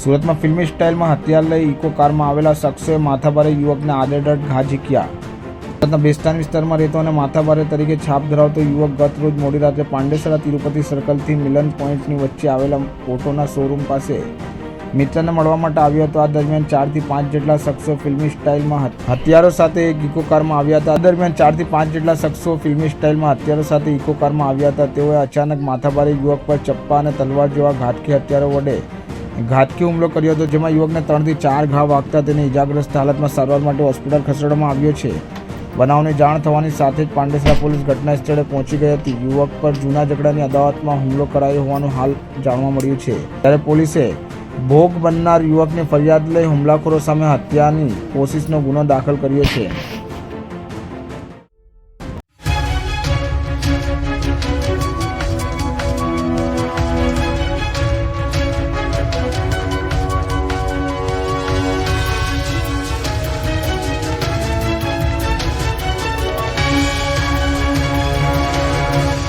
સુરતમાં ફિલ્મી સ્ટાઇલમાં હથિયાર લઈ ઇકો કારમાં આવેલા શખ્સે માથાભારે યુવકને આડેધડ ઘા ઝીંક્યા। સુરતના બેસ્તાન વિસ્તારમાં રહેતો અને માથાભારે તરીકે છાપ ધરાવતો યુવક ગત રોજ મોડી રાત્રે પાંડેસરા તિરુપતિ સર્કલથી મિલન પોઈન્ટની વચ્ચે આવેલા ઓટોના શોરૂમ પાસે મિત્રને મળવા માટે આવ્યો હતો। આ દરમિયાન 4 થી 5 જેટલા શખ્સો ફિલ્મી સ્ટાઇલમાં હથિયારો સાથે એક ઇકો કારમાં આવ્યા હતા। આ દરમિયાન 4 થી 5 જેટલા શખ્સો ફિલ્મી સ્ટાઇલમાં હથિયારો સાથે ઇકો કારમાં આવ્યા હતા। તેઓએ અચાનક માથાભારે યુવક પર ચપ્પા અને તલવાર જેવા ઘાતકી હથિયારો વડે ઘાતકી હુમલો કર્યો હતો, જેમાં યુવકને 3 થી 4 ઘા વાગતા તેને ઇજાગ્રસ્ત હાલતમાં સારવાર માટે હોસ્પિટલ ખસેડવામાં આવ્યો છે। બનાવની જાણ થવાની સાથે જ પાંડેસરા પોલીસ ઘટના સ્થળે પહોંચી ગઈ હતી। યુવક પર જૂના ઝઘડાની અદાવતમાં હુમલો કરાયો હોવાનું હાલ જાણવા મળ્યું છે, ત્યારે પોલીસે ભોગ બનનાર યુવકની ફરિયાદ લઈ હુમલાખોરો સામે હત્યાની કોશિશનો ગુનો દાખલ કર્યો છે।